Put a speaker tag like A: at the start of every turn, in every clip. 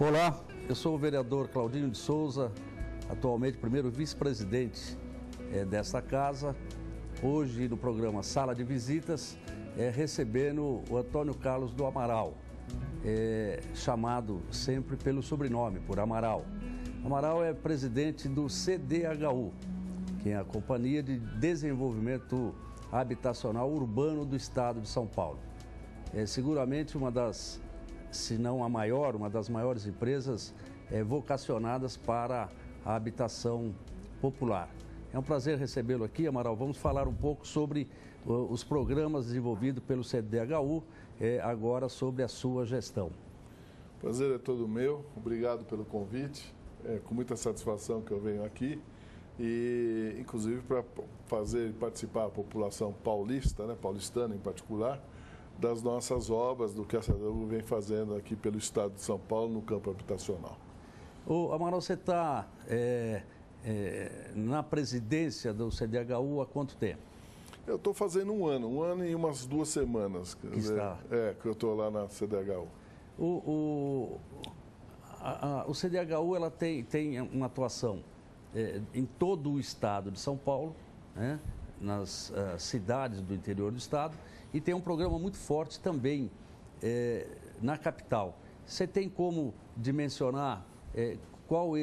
A: Olá, eu sou o vereador Claudinho de Souza, atualmente primeiro vice-presidente desta casa. Hoje, no programa Sala de Visitas, recebendo o Antônio Carlos do Amaral, chamado sempre pelo sobrenome, por Amaral. Amaral é presidente do CDHU, que é a Companhia de Desenvolvimento Habitacional Urbano do Estado de São Paulo. É seguramente uma das, se não a maior, uma das maiores empresas vocacionadas para a habitação popular. É um prazer recebê-lo aqui, Amaral. Vamos falar um pouco sobre os programas desenvolvidos pelo CDHU, agora sobre a sua gestão.
B: O prazer é todo meu. Obrigado pelo convite. É com muita satisfação que eu venho aqui e, inclusive, para participar a população paulista, paulistana em particular, das nossas obras, do que a CDHU vem fazendo aqui pelo Estado de São Paulo no campo habitacional.
A: Ô, Amaral, você está na presidência do CDHU há quanto tempo?
B: Eu estou fazendo um ano e umas 2 semanas. Que eu estou lá na CDHU.
A: O CDHU ela tem uma atuação em todo o estado de São Paulo, né, nas cidades do interior do estado, e tem um programa muito forte também na capital. Você tem como dimensionar qual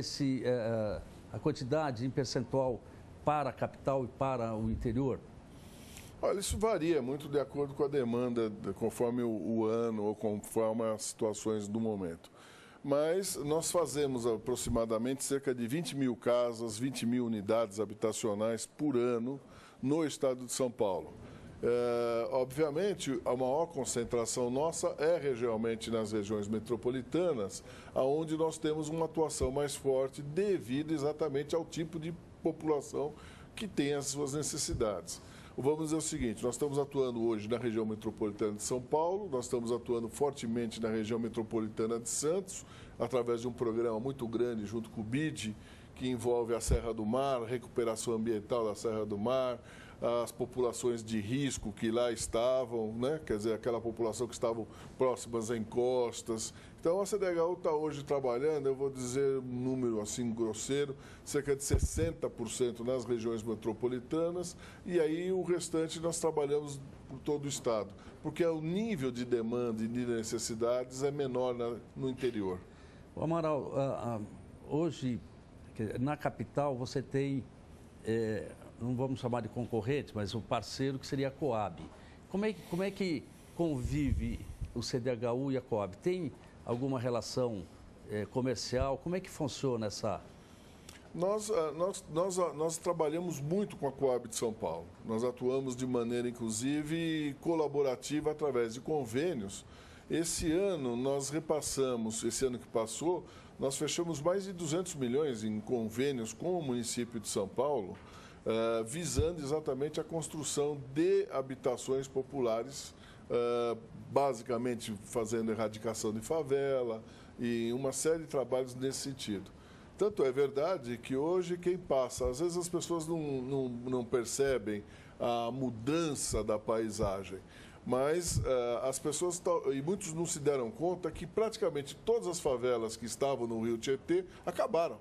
A: a quantidade em percentual para a capital e para o interior?
B: Olha, isso varia muito de acordo com a demanda, conforme o ano ou conforme as situações do momento. Mas nós fazemos aproximadamente cerca de 20 mil casas, 20 mil unidades habitacionais por ano no estado de São Paulo. Obviamente, a maior concentração nossa é regionalmente nas regiões metropolitanas, onde nós temos uma atuação mais forte devido exatamente ao tipo de população que tem as suas necessidades. Vamos dizer o seguinte, nós estamos atuando hoje na região metropolitana de São Paulo, nós estamos atuando fortemente na região metropolitana de Santos, através de um programa muito grande junto com o BID, que envolve a Serra do Mar, a recuperação ambiental da Serra do Mar, as populações de risco que lá estavam, né? Quer dizer, aquela população que estavam próximas a encostas. Então, a CDHU está hoje trabalhando, eu vou dizer um número assim grosseiro, cerca de 60% nas regiões metropolitanas, e aí o restante nós trabalhamos por todo o estado, porque o nível de demanda e de necessidades é menor no interior.
A: Amaral, hoje, na capital, você tem, não vamos chamar de concorrente, mas um parceiro que seria a Coab. Como é que convive o CDHU e a Coab? Tem alguma relação comercial? Como é que funciona essa...
B: Nós trabalhamos muito com a Coab de São Paulo. Nós atuamos de maneira, inclusive, colaborativa através de convênios. Esse ano, nós repassamos, esse ano que passou, nós fechamos mais de 200 milhões em convênios com o município de São Paulo, visando exatamente a construção de habitações populares, basicamente fazendo erradicação de favela e uma série de trabalhos nesse sentido. Tanto é verdade que hoje quem passa, às vezes as pessoas não percebem a mudança da paisagem, mas as pessoas, e muitos não se deram conta que praticamente todas as favelas que estavam no Rio Tietê acabaram,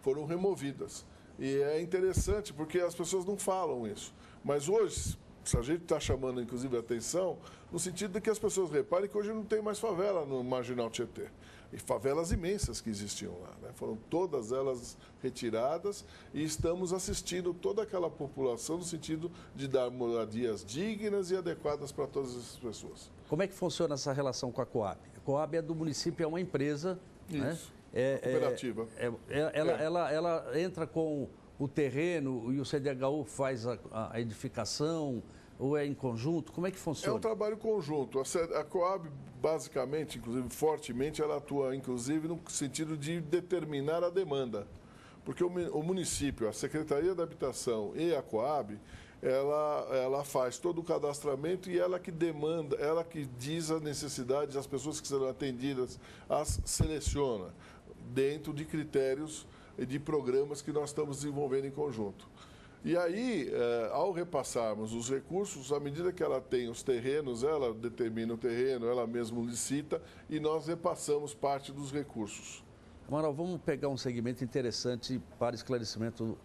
B: foram removidas. E é interessante porque as pessoas não falam isso. Mas hoje, a gente está chamando inclusive a atenção, no sentido de que as pessoas reparem que hoje não tem mais favela no Marginal Tietê. E favelas imensas que existiam lá, né? Foram todas elas retiradas e estamos assistindo toda aquela população no sentido de dar moradias dignas e adequadas para todas essas pessoas.
A: Como é que funciona essa relação com a Coab? A Coab é do município, é uma empresa,
B: isso,
A: né?
B: Cooperativa.
A: Ela entra com o terreno e o CDHU faz a edificação, ou é em conjunto? Como é que funciona?
B: É um trabalho conjunto. A Coab, basicamente, inclusive fortemente, ela atua, inclusive, no sentido de determinar a demanda. Porque o município, a Secretaria da Habitação e a Coab, ela faz todo o cadastramento e ela que demanda, ela que diz as necessidades, as pessoas que serão atendidas, as seleciona dentro de critérios e de programas que nós estamos desenvolvendo em conjunto. E aí, ao repassarmos os recursos, à medida que ela tem os terrenos, ela determina o terreno, ela mesma licita e nós repassamos parte dos recursos.
A: Amaral, vamos pegar um segmento interessante para esclarecimento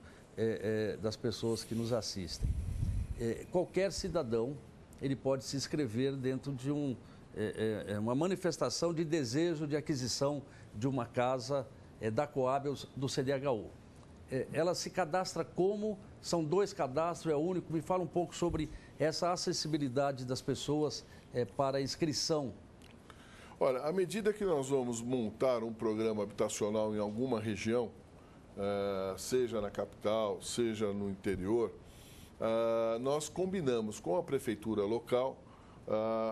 A: das pessoas que nos assistem. Qualquer cidadão, ele pode se inscrever dentro de uma manifestação de desejo de aquisição de uma casa da Coab do CDHU. Ela se cadastra como? São 2 cadastros, é único? Me fala um pouco sobre essa acessibilidade das pessoas para a inscrição.
B: Olha, à medida que nós vamos montar um programa habitacional em alguma região, seja na capital, seja no interior, nós combinamos com a prefeitura local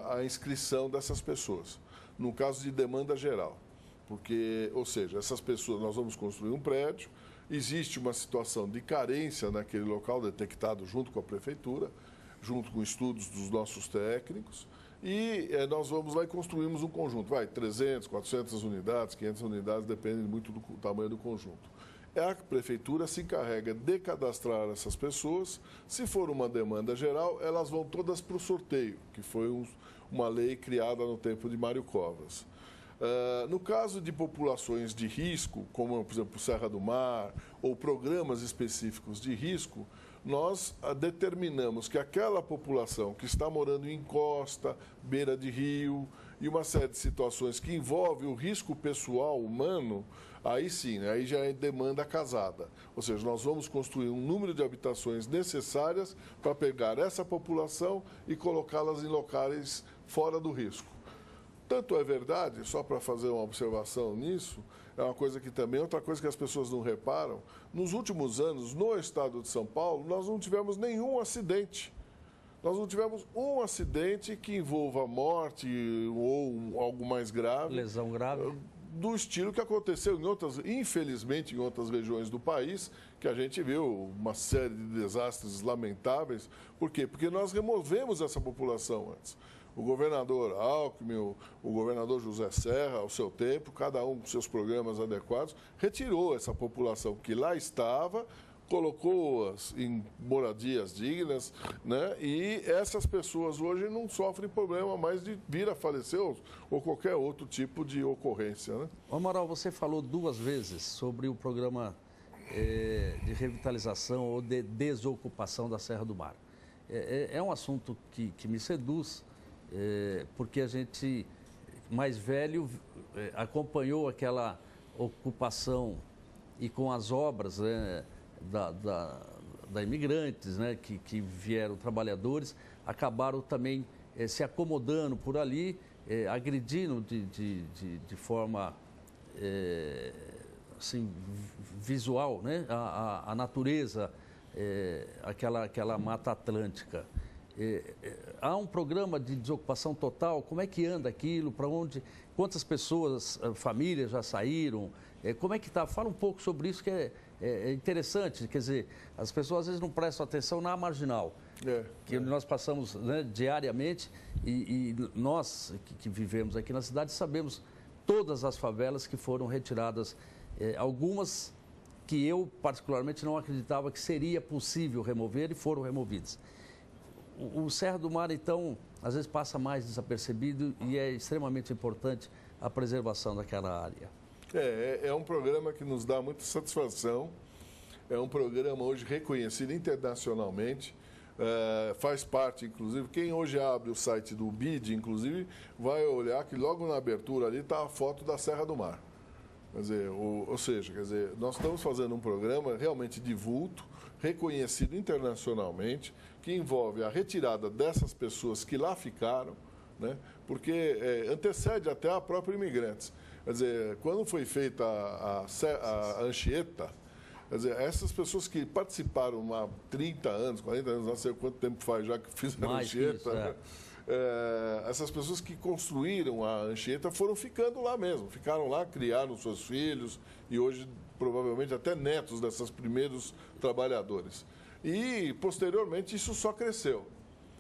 B: a inscrição dessas pessoas, no caso de demanda geral. Porque, ou seja, essas pessoas, nós vamos construir um prédio, existe uma situação de carência naquele local detectado junto com a prefeitura, junto com estudos dos nossos técnicos, e nós vamos lá e construímos um conjunto, 300, 400 unidades, 500 unidades, depende muito do tamanho do conjunto. A prefeitura se encarrega de cadastrar essas pessoas. Se for uma demanda geral, elas vão todas para o sorteio, que foi uma lei criada no tempo de Mário Covas. No caso de populações de risco, como, por exemplo, Serra do Mar, ou programas específicos de risco, nós determinamos que aquela população que está morando em encosta, beira de rio, e uma série de situações que envolvem o risco pessoal humano, aí sim, aí já é demanda casada. Ou seja, nós vamos construir um número de habitações necessárias para pegar essa população e colocá-las em locais fora do risco. Tanto é verdade, só para fazer uma observação nisso, é uma coisa que também, outra coisa que as pessoas não reparam, nos últimos anos, no estado de São Paulo, nós não tivemos nenhum acidente. Nós não tivemos um acidente que envolva morte ou algo mais grave.
A: Lesão grave.
B: Do estilo que aconteceu infelizmente, em outras regiões do país, que a gente viu uma série de desastres lamentáveis. Por quê? Porque nós removemos essa população antes. O governador Alckmin, o governador José Serra, ao seu tempo, cada um com seus programas adequados, retirou essa população que lá estava, colocou-as em moradias dignas, né? E essas pessoas hoje não sofrem problema mais de vir a falecer ou qualquer outro tipo de ocorrência, né?
A: Amaral, você falou 2 vezes sobre o programa de revitalização ou de desocupação da Serra do Mar. É um assunto que me seduz, porque a gente, mais velho, acompanhou aquela ocupação e com as obras, né, da imigrantes, né, que vieram trabalhadores, acabaram também se acomodando por ali, agredindo de forma assim, visual, né, a natureza, aquela Mata Atlântica. Há um programa de desocupação total? Como é que anda aquilo? Para onde? Quantas pessoas, famílias já saíram? Como é que está? Fala um pouco sobre isso, que é interessante. Quer dizer, as pessoas às vezes não prestam atenção na marginal, que nós passamos, né, diariamente, e nós que vivemos aqui na cidade sabemos todas as favelas que foram retiradas, algumas que eu particularmente não acreditava que seria possível remover e foram removidas. O Serra do Mar, então, às vezes passa mais desapercebido e é extremamente importante a preservação daquela área.
B: É um programa que nos dá muita satisfação, é um programa hoje reconhecido internacionalmente, faz parte, inclusive, quem hoje abre o site do BID, inclusive, vai olhar que logo na abertura ali está a foto da Serra do Mar. Quer dizer, nós estamos fazendo um programa realmente de vulto, reconhecido internacionalmente, que envolve a retirada dessas pessoas que lá ficaram, né? Porque antecede até a própria imigrantes. Quer dizer, quando foi feita a Anchieta, quer dizer, essas pessoas que participaram há 30 anos, 40 anos, não sei quanto tempo faz já que fizeram a Anchieta, essas pessoas que construíram a Anchieta foram ficando lá mesmo, ficaram lá, criaram seus filhos e hoje provavelmente até netos desses primeiros trabalhadores. E posteriormente isso só cresceu.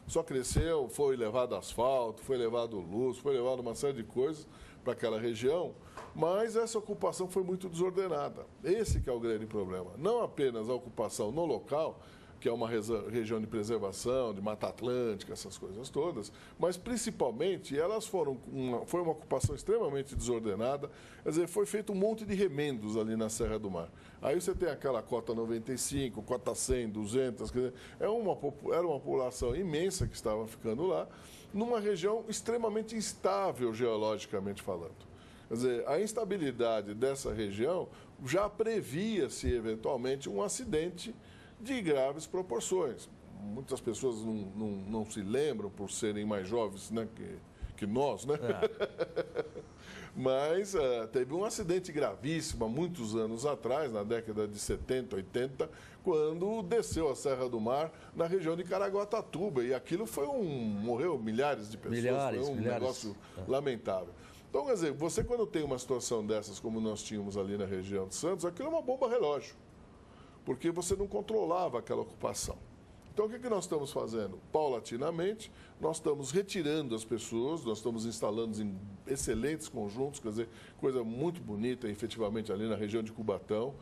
B: Só cresceu, foi levado asfalto, foi levado luz, foi levado uma série de coisas para aquela região, mas essa ocupação foi muito desordenada. Esse que é o grande problema. Não apenas a ocupação no local, que é uma região de preservação, de Mata Atlântica, essas coisas todas, mas principalmente elas foi uma ocupação extremamente desordenada, quer dizer, foi feito um monte de remendos ali na Serra do Mar. Aí você tem aquela cota 95, cota 100, 200, quer dizer, era uma população imensa que estava ficando lá, numa região extremamente instável geologicamente falando. Quer dizer, a instabilidade dessa região já previa-se eventualmente um acidente de graves proporções. Muitas pessoas não se lembram por serem mais jovens, né, que nós, né? Mas teve um acidente gravíssimo há muitos anos atrás, na década de 70, 80, quando desceu a Serra do Mar na região de Caraguatatuba. E aquilo morreu milhares de pessoas, foi um negócio lamentável. Então, quer dizer, você quando tem uma situação dessas, como nós tínhamos ali na região de Santos, aquilo é uma bomba relógio, porque você não controlava aquela ocupação. Então, o que nós estamos fazendo? Paulatinamente, nós estamos retirando as pessoas, nós estamos instalando em excelentes conjuntos, quer dizer, coisa muito bonita, efetivamente, ali na região de Cubatão,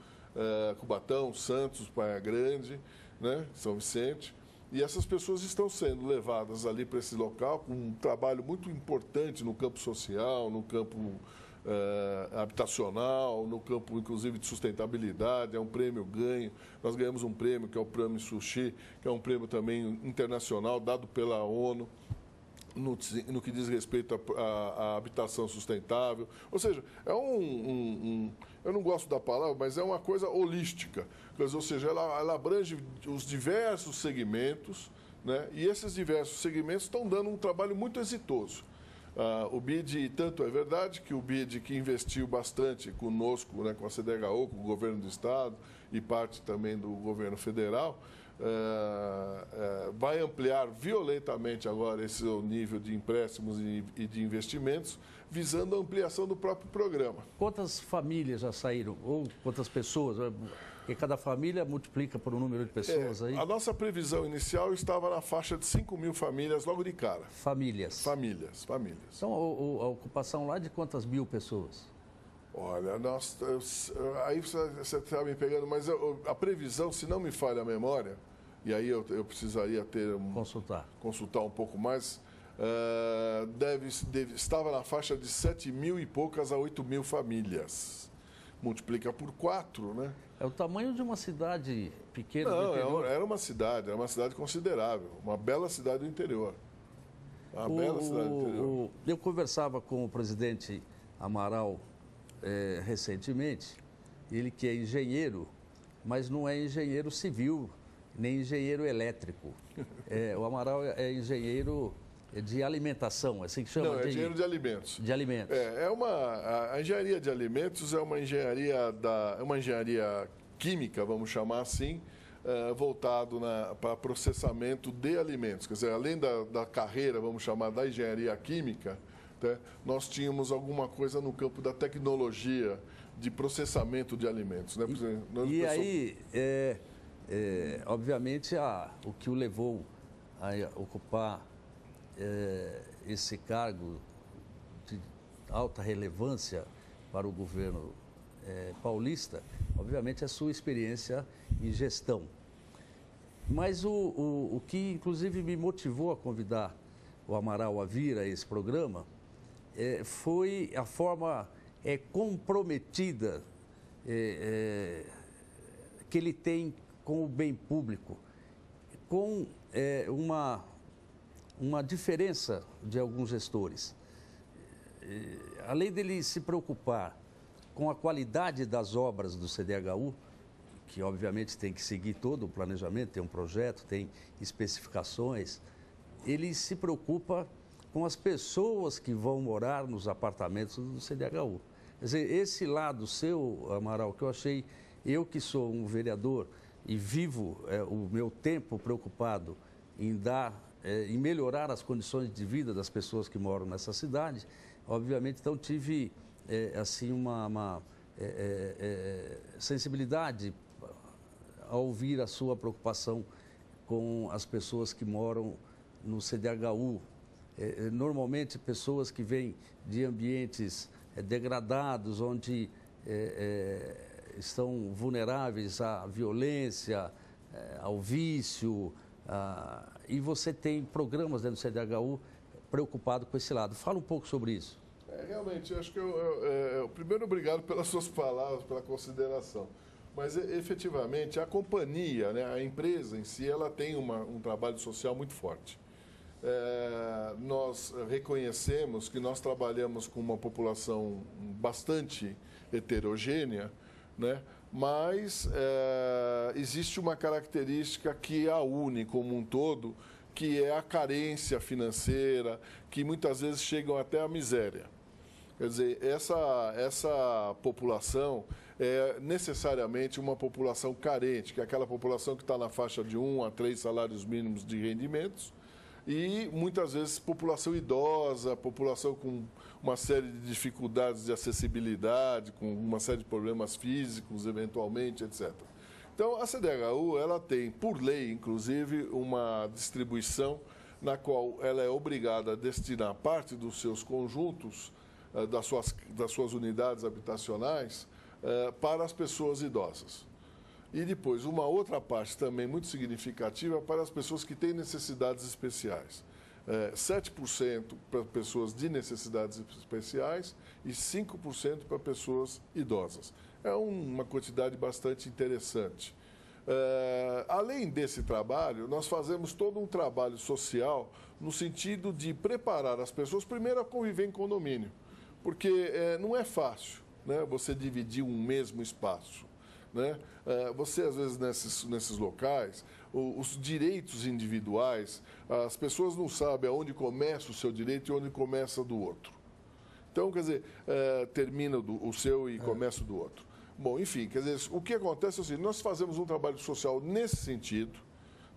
B: Santos, Praia Grande, né, São Vicente. E essas pessoas estão sendo levadas ali para esse local com um trabalho muito importante no campo social, no campo habitacional, no campo, inclusive, de sustentabilidade. É um prêmio ganho. Nós ganhamos um prêmio, que é o Prêmio Sushi, que é um prêmio também internacional, dado pela ONU, no que diz respeito à habitação sustentável. Ou seja, é eu não gosto da palavra, mas é uma coisa holística. Ou seja, ela abrange os diversos segmentos, né? E esses diversos segmentos estão dando um trabalho muito exitoso. O BID, tanto é verdade que o BID, que investiu bastante conosco, né, com a CDHU, com o governo do Estado e parte também do governo federal, vai ampliar violentamente agora esse nível de empréstimos e de investimentos, visando a ampliação do próprio programa.
A: Quantas famílias já saíram? Ou quantas pessoas? Porque cada família multiplica por um número de pessoas aí?
B: A nossa previsão inicial estava na faixa de 5 mil famílias logo de cara.
A: Famílias?
B: Famílias.
A: Então, a ocupação lá é de quantas mil pessoas?
B: Olha, aí você está me pegando, mas a previsão, se não me falha a memória, e aí eu precisaria consultar um pouco mais, estava na faixa de 7 mil e poucas a 8 mil famílias. Multiplica por 4, né?
A: É o tamanho de uma cidade pequena do
B: Não,
A: interior?
B: era uma cidade considerável, uma bela cidade do interior.
A: Eu conversava com o presidente Amaral recentemente, ele que é engenheiro, mas não é engenheiro civil, nem engenheiro elétrico. O Amaral é engenheiro de alimentação, assim que chama?
B: Não, é engenheiro de alimentos.
A: De alimentos.
B: A engenharia de alimentos é uma engenharia química, vamos chamar assim, voltado para processamento de alimentos. Quer dizer, além da carreira, vamos chamar, da engenharia química, né, nós tínhamos alguma coisa no campo da tecnologia de processamento de alimentos. Né?
A: Obviamente, o que o levou a ocupar esse cargo de alta relevância para o governo paulista, obviamente, é a sua experiência em gestão. Mas o que, inclusive, me motivou a convidar o Amaral a vir a esse programa foi a forma comprometida que ele tem com o bem público, com uma diferença de alguns gestores. Além dele se preocupar com a qualidade das obras do CDHU, que obviamente tem que seguir todo o planejamento, tem um projeto, tem especificações, ele se preocupa com as pessoas que vão morar nos apartamentos do CDHU. Quer dizer, esse lado seu, Amaral, que eu achei, eu que sou um vereador e vivo o meu tempo preocupado em em melhorar as condições de vida das pessoas que moram nessa cidade, obviamente, então tive assim uma sensibilidade ao ouvir a sua preocupação com as pessoas que moram no CDHU. Normalmente pessoas que vêm de ambientes degradados, onde estão vulneráveis à violência, ao vício, e você tem programas dentro do CDHU preocupado com esse lado. Fala um pouco sobre isso.
B: Realmente, eu acho que primeiro, obrigado pelas suas palavras, pela consideração. Mas, efetivamente, a companhia, né, a empresa em si, ela tem um trabalho social muito forte. Nós reconhecemos que nós trabalhamos com uma população bastante heterogênea, né, mas existe uma característica que a une como um todo, que é a carência financeira, que muitas vezes chegam até a miséria. Quer dizer, essa população é necessariamente uma população carente, que é aquela população que está na faixa de 1 a 3 salários mínimos de rendimentos, e muitas vezes população idosa, população com uma série de dificuldades de acessibilidade, com uma série de problemas físicos, eventualmente, etc. Então, a CDHU, ela tem, por lei, inclusive, uma distribuição na qual ela é obrigada a destinar parte dos seus conjuntos, das suas unidades habitacionais, para as pessoas idosas. E depois, uma outra parte também muito significativa para as pessoas que têm necessidades especiais. 7% para pessoas de necessidades especiais e 5% para pessoas idosas. É uma quantidade bastante interessante. Além desse trabalho, nós fazemos todo um trabalho social no sentido de preparar as pessoas, primeiro, a conviver em condomínio. Porque não é fácil, né, você dividir um mesmo espaço. Né? Você, às vezes, nesses locais, os direitos individuais, as pessoas não sabem aonde começa o seu direito e onde começa do outro. Então, quer dizer, termina o seu e começa do outro. Bom, enfim, quer dizer, o que acontece é o seguinte, nós fazemos um trabalho social nesse sentido,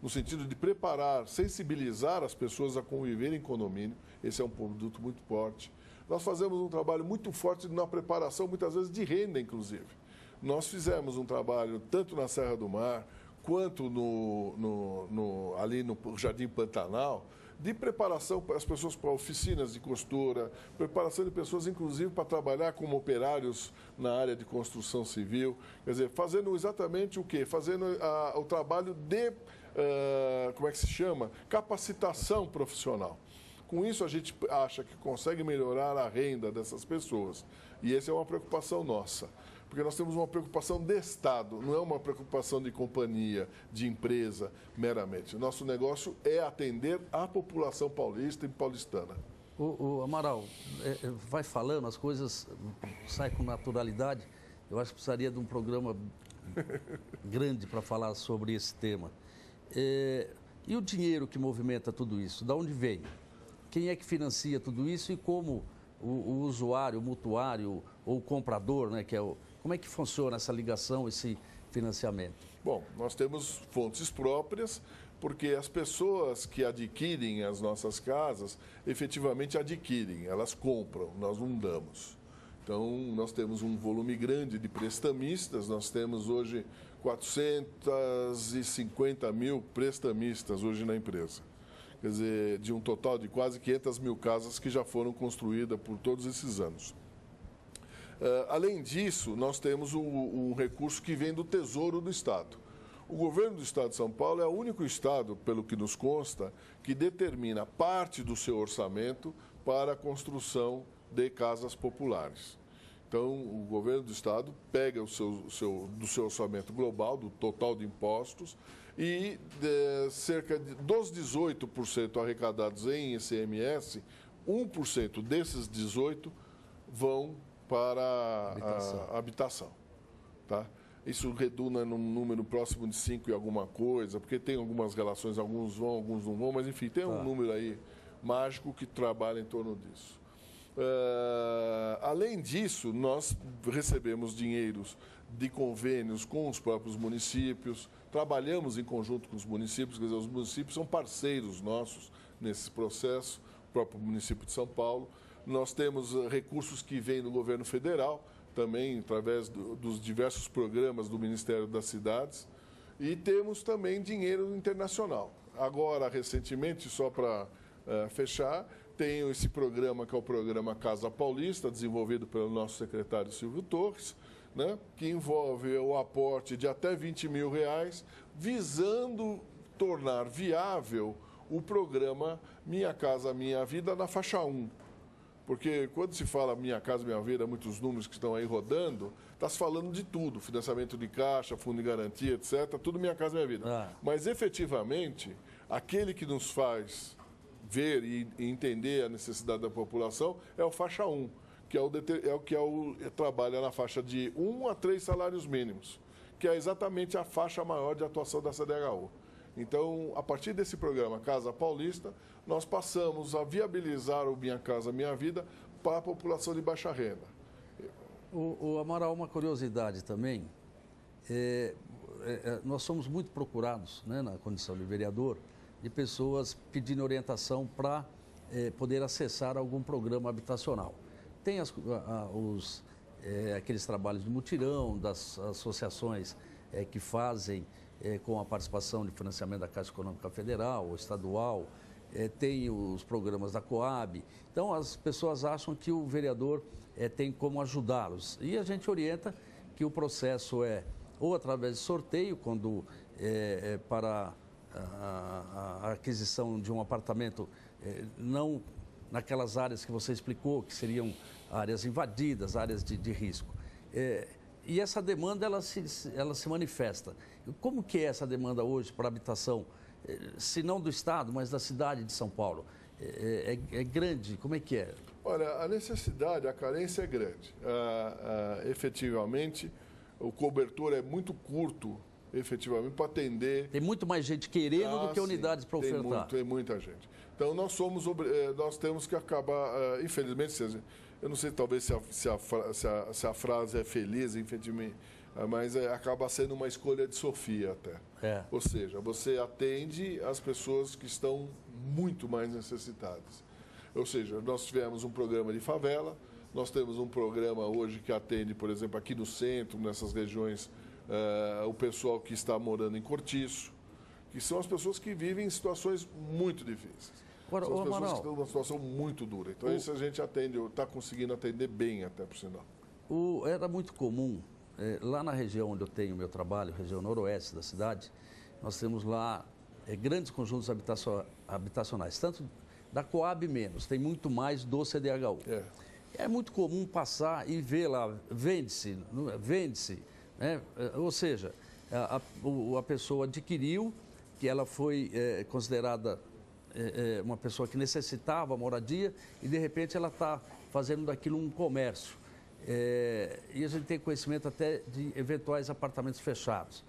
B: no sentido de preparar, sensibilizar as pessoas a conviver em condomínio. Esse é um produto muito forte. Nós fazemos um trabalho muito forte na preparação, muitas vezes, de renda, inclusive. Nós fizemos um trabalho tanto na Serra do Mar, quanto ali no Jardim Pantanal, de preparação para as pessoas para oficinas de costura, preparação de pessoas, inclusive, para trabalhar como operários na área de construção civil. Quer dizer, fazendo exatamente o quê? Fazendo o trabalho de, como é que se chama? Capacitação profissional. Com isso, a gente acha que consegue melhorar a renda dessas pessoas. E essa é uma preocupação nossa. Porque nós temos uma preocupação de Estado, não é uma preocupação de companhia, de empresa, meramente. Nosso negócio é atender a população paulista e paulistana.
A: O Amaral, vai falando, as coisas saem com naturalidade. Eu acho que precisaria de um programa grande para falar sobre esse tema. E o dinheiro que movimenta tudo isso, de onde vem? Quem é que financia tudo isso e como o usuário, o mutuário ou o comprador, né, como é que funciona essa ligação, esse financiamento?
B: Bom, nós temos fontes próprias, porque as pessoas que adquirem as nossas casas, efetivamente adquirem, elas compram, nós não damos. Então, nós temos um volume grande de prestamistas, nós temos hoje 450 mil prestamistas hoje na empresa. Quer dizer, de um total de quase 500 mil casas que já foram construídas por todos esses anos. Além disso, nós temos um recurso que vem do Tesouro do Estado. O governo do Estado de São Paulo é o único estado, pelo que nos consta, que determina parte do seu orçamento para a construção de casas populares. Então, o governo do Estado pega do seu orçamento global, do total de impostos, e cerca dos 18% arrecadados em ICMS, 1% desses 18% vão para a habitação. Tá? Isso redunda num número próximo de 5 e alguma coisa, porque tem algumas relações, alguns vão, alguns não vão, mas enfim, tem um número aí mágico que trabalha em torno disso. Além disso, nós recebemos dinheiros de convênios com os próprios municípios, trabalhamos em conjunto com os municípios, quer dizer, os municípios são parceiros nossos nesse processo, o próprio município de São Paulo. Nós temos recursos que vêm do governo federal, também através dos diversos programas do Ministério das Cidades, e temos também dinheiro internacional. Agora, recentemente, só para fechar, tem esse programa que é o programa Casa Paulista, desenvolvido pelo nosso secretário Silvio Torres, né, que envolve o aporte de até R$20 mil visando tornar viável o programa Minha Casa Minha Vida na faixa 1. Porque quando se fala Minha Casa Minha Vida, muitos números que estão aí rodando, está se falando de tudo, financiamento de caixa, fundo de garantia, etc., tudo Minha Casa Minha Vida. Mas, efetivamente, aquele que nos faz ver e entender a necessidade da população é o faixa 1, que trabalha na faixa de 1 a 3 salários mínimos, que é exatamente a faixa maior de atuação da CDHU. Então, a partir desse programa Casa Paulista, nós passamos a viabilizar o Minha Casa Minha Vida para a população de baixa renda.
A: O Amaral, uma curiosidade também, nós somos muito procurados, né, na condição de vereador, de pessoas pedindo orientação para poder acessar algum programa habitacional. Tem aqueles trabalhos de mutirão, das associações que fazem com a participação de financiamento da Caixa Econômica Federal ou estadual, tem os programas da Coab. Então, as pessoas acham que o vereador tem como ajudá-los. E a gente orienta que o processo é ou através de sorteio, quando para a aquisição de um apartamento, não naquelas áreas que você explicou, que seriam áreas invadidas, áreas de risco. E essa demanda, ela se manifesta. Como que é essa demanda hoje para habitação, se não do Estado, mas da cidade de São Paulo? É grande? Como é que é?
B: Olha, a necessidade, a carência é grande. Efetivamente, o cobertor é muito curto, efetivamente, para atender...
A: Tem muito mais gente querendo do que unidades para ofertar.
B: Tem muita gente. Então, nós temos que acabar, infelizmente, eu não sei talvez se a frase é feliz, infelizmente, mas acaba sendo uma escolha de Sofia até. Ou seja, você atende as pessoas que estão muito mais necessitadas. Ou seja, nós tivemos um programa de favela, nós temos um programa hoje que atende, por exemplo, aqui no centro, nessas regiões, o pessoal que está morando em cortiço, que são as pessoas que vivem em situações muito difíceis.
A: Agora,
B: são as pessoas que estão numa situação muito dura. Então, isso a gente está conseguindo atender bem até, por sinal.
A: Era muito comum, lá na região onde eu tenho meu trabalho, região noroeste da cidade, nós temos lá grandes conjuntos habitacionais, tanto da Coab menos, tem muito mais do CDHU. É muito comum passar e ver lá, vende-se, né? Ou seja, a pessoa adquiriu, que ela foi considerada uma pessoa que necessitava moradia e, de repente, ela está fazendo daquilo um comércio. E a gente tem conhecimento até de eventuais apartamentos fechados.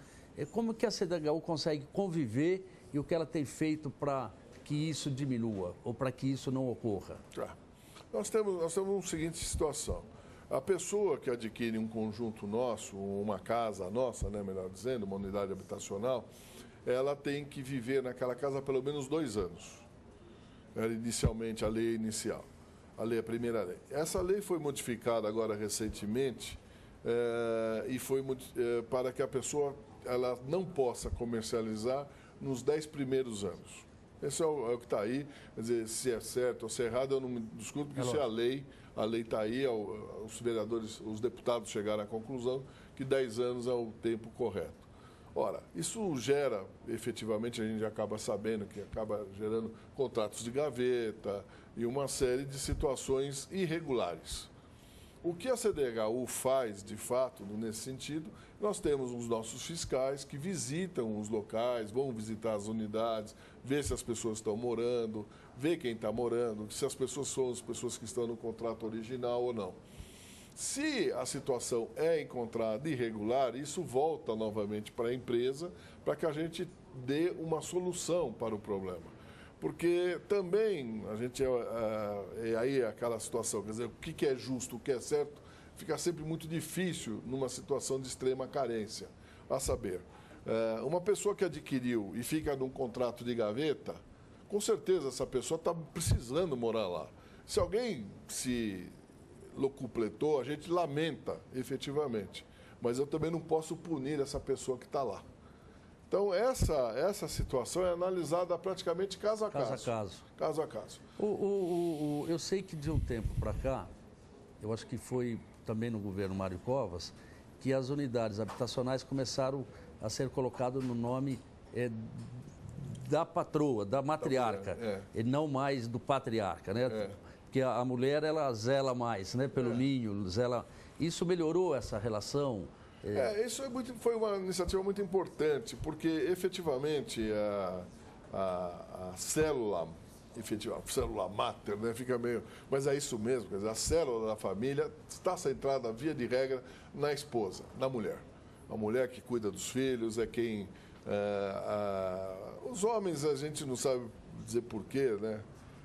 A: Como que a CDHU consegue conviver e o que ela tem feito para que isso diminua ou para que isso não ocorra?
B: Nós temos uma seguinte situação. A pessoa que adquire um conjunto nosso, uma casa nossa, né, melhor dizendo, uma unidade habitacional, ela tem que viver naquela casa pelo menos 2 anos. Era inicialmente a lei inicial, a primeira lei. Essa lei foi modificada agora recentemente e foi para que a pessoa ela não possa comercializar nos 10 primeiros anos. Esse é o que está aí. Quer dizer, se é certo ou se é errado, eu não me discuto, porque isso é a lei está aí, os vereadores, os deputados chegaram à conclusão que 10 anos é o tempo correto. Ora, isso gera, efetivamente, a gente acaba sabendo que acaba gerando contratos de gaveta e uma série de situações irregulares. O que a CDHU faz, de fato, nesse sentido, nós temos os nossos fiscais que visitam os locais, vão visitar as unidades, ver se as pessoas estão morando, ver quem está morando, se as pessoas são as pessoas que estão no contrato original ou não. Se a situação é encontrada irregular, isso volta novamente para a empresa para que a gente dê uma solução para o problema. Porque também a gente aí aquela situação, quer dizer, o que é justo, o que é certo, fica sempre muito difícil numa situação de extrema carência. A saber, uma pessoa que adquiriu e fica num contrato de gaveta, com certeza essa pessoa está precisando morar lá. Se alguém se locupletou, a gente lamenta, efetivamente. Mas eu também não posso punir essa pessoa que está lá. Então, essa situação é analisada praticamente caso a caso. Caso a caso.
A: Eu sei que de um tempo para cá, eu acho que foi também no governo Mário Covas, que as unidades habitacionais começaram a ser colocado no nome da patroa, da matriarca, e não mais do patriarca, né? Porque a mulher, ela zela mais, né? Pelo ninho, zela... Isso melhorou essa relação?
B: Isso foi uma iniciativa muito importante, porque efetivamente a célula, a célula máter, né? Fica meio... Mas é isso mesmo, quer dizer, a célula da família está centrada, via de regra, na esposa, na mulher. A mulher que cuida dos filhos, é quem... Os homens, a gente não sabe dizer porquê, né?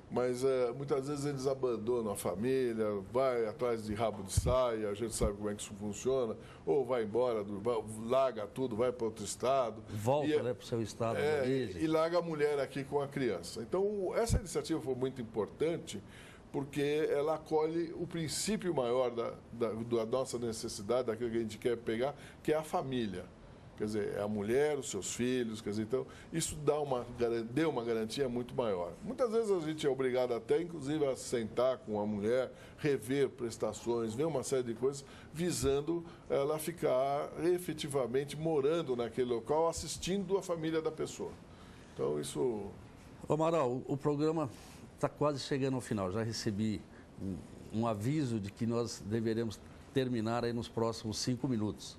B: Mas muitas vezes eles abandonam a família, vai atrás de rabo de saia, a gente sabe como é que isso funciona, ou vai embora, larga tudo, vai para outro estado.
A: Volta, né, para o seu estado de origem.
B: E larga a mulher aqui com a criança. Então, essa iniciativa foi muito importante, porque ela acolhe o princípio maior da nossa necessidade, daquilo que a gente quer pegar, que é a família. Quer dizer, é a mulher, os seus filhos, quer dizer, então isso deu uma garantia muito maior. Muitas vezes a gente é obrigado até, inclusive, a sentar com a mulher, rever prestações, ver uma série de coisas, visando ela ficar efetivamente morando naquele local, assistindo a família da pessoa. Então, isso...
A: Amaral, o programa está quase chegando ao final. Já recebi um aviso de que nós deveremos terminar aí nos próximos 5 minutos.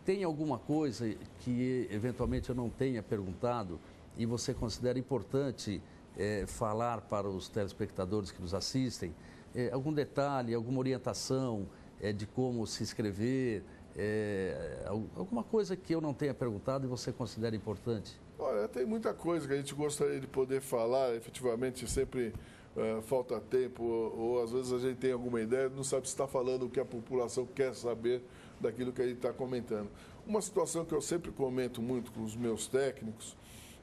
A: Tem alguma coisa que eventualmente eu não tenha perguntado e você considera importante falar para os telespectadores que nos assistem? Algum detalhe, alguma orientação de como se inscrever? Alguma coisa que eu não tenha perguntado e você considera importante?
B: Olha, tem muita coisa que a gente gostaria de poder falar, efetivamente sempre falta tempo, ou às vezes a gente tem alguma ideia, não sabe se está falando o que a população quer saber daquilo que a gente está comentando. Uma situação que eu sempre comento muito com os meus técnicos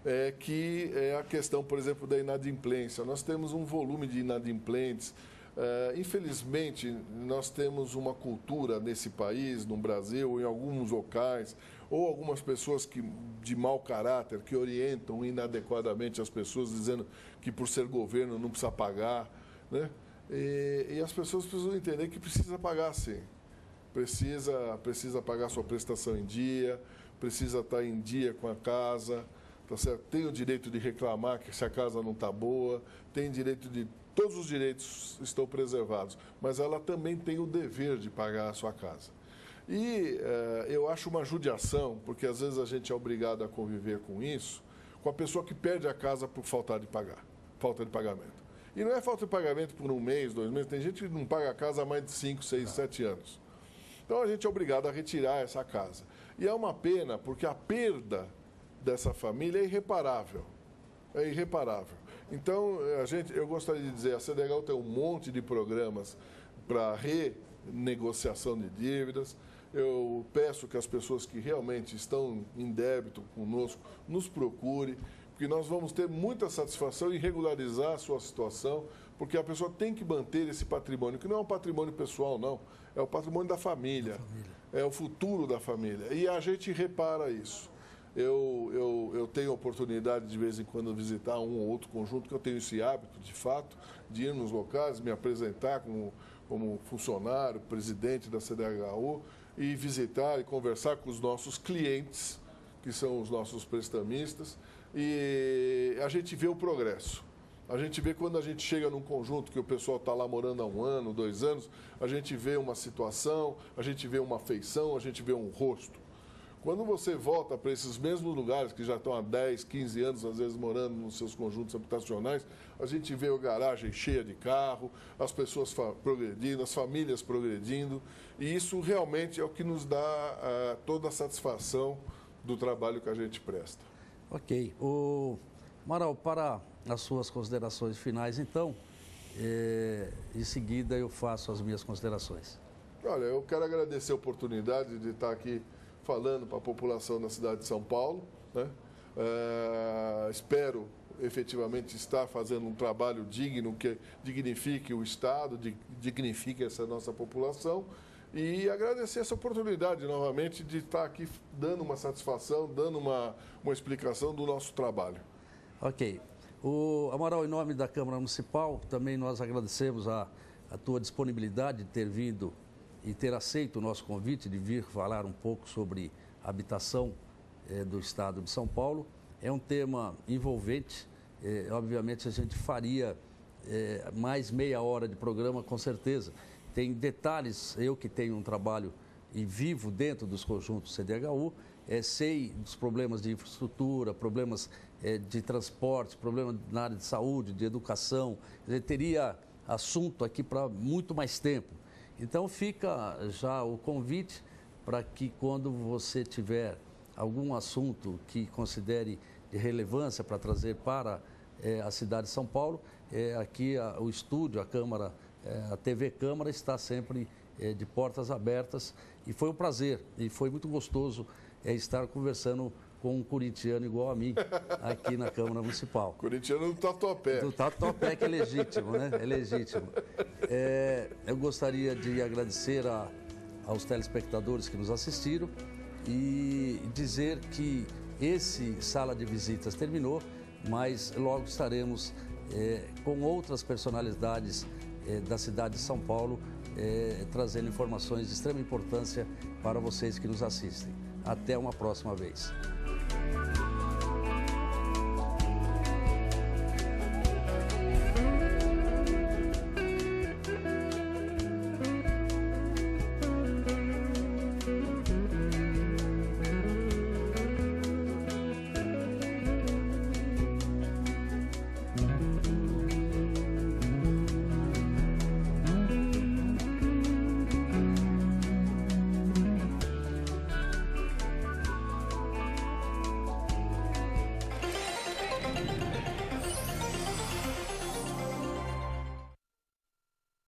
B: é que é a questão, por exemplo, da inadimplência. Nós temos um volume de inadimplentes. Infelizmente, nós temos uma cultura nesse país, no Brasil, em alguns locais, ou algumas pessoas de mau caráter que orientam inadequadamente as pessoas, dizendo que por ser governo não precisa pagar, né? E as pessoas precisam entender que precisa pagar, sim. Precisa pagar sua prestação em dia, precisa estar em dia com a casa, tá certo? Tem o direito de reclamar que se a casa não está boa, tem direito de... Todos os direitos estão preservados, mas ela também tem o dever de pagar a sua casa. E eu acho uma judiação, porque às vezes a gente é obrigado a conviver com isso, com a pessoa que perde a casa por falta de pagamento. E não é falta de pagamento por 1 mês, 2 meses, tem gente que não paga a casa há mais de 5, 6, 7 anos. Então a gente é obrigado a retirar essa casa. E é uma pena, porque a perda dessa família é irreparável. É irreparável. Então, eu gostaria de dizer, a CDHU tem um monte de programas para renegociação de dívidas. Eu peço que as pessoas que realmente estão em débito conosco nos procurem, porque nós vamos ter muita satisfação em regularizar a sua situação, porque a pessoa tem que manter esse patrimônio, que não é um patrimônio pessoal, não. É o patrimônio da família. É o futuro da família. E a gente repara isso. Eu tenho a oportunidade de vez em quando visitar um ou outro conjunto, que eu tenho esse hábito, de fato, de ir nos locais, me apresentar como funcionário, presidente da CDHU, e visitar e conversar com os nossos clientes, que são os nossos prestamistas, e a gente vê o progresso. A gente vê quando a gente chega num conjunto que o pessoal está lá morando há 1 ano, 2 anos, a gente vê uma situação, a gente vê uma afeição, a gente vê um rosto. Quando você volta para esses mesmos lugares que já estão há 10, 15 anos, às vezes morando nos seus conjuntos habitacionais, a gente vê a garagem cheia de carro, as pessoas progredindo, as famílias progredindo, e isso realmente é o que nos dá toda a satisfação do trabalho que a gente presta.
A: Ok. Amaral, para as suas considerações finais, então, em seguida eu faço as minhas considerações.
B: Olha, eu quero agradecer a oportunidade de estar aqui falando para a população da cidade de São Paulo, né? Espero efetivamente estar fazendo um trabalho digno, que dignifique o Estado, dignifique essa nossa população, e agradecer essa oportunidade novamente de estar aqui dando uma satisfação, dando uma explicação do nosso trabalho.
A: Ok. Amaral, em nome da Câmara Municipal, também nós agradecemos a tua disponibilidade de ter vindo e ter aceito o nosso convite de vir falar um pouco sobre habitação do estado de São Paulo. É um tema envolvente, obviamente a gente faria mais meia hora de programa, com certeza. Tem detalhes, eu que tenho um trabalho e vivo dentro dos conjuntos CDHU, sei dos problemas de infraestrutura, problemas de transporte, problemas na área de saúde, de educação. Teria assunto aqui para muito mais tempo. Então fica já o convite para que quando você tiver algum assunto que considere de relevância para trazer para a cidade de São Paulo, aqui o estúdio, a Câmara, a TV Câmara está sempre de portas abertas e foi um prazer e foi muito gostoso estar conversando com um corintiano igual a mim aqui na Câmara Municipal.
B: Corintiano do Tatuapé.
A: Do Tatuapé, que é legítimo, né? É legítimo. Eu gostaria de agradecer aos telespectadores que nos assistiram e dizer que esse Sala de Visitas terminou, mas logo estaremos com outras personalidades da cidade de São Paulo, trazendo informações de extrema importância para vocês que nos assistem. Até uma próxima vez.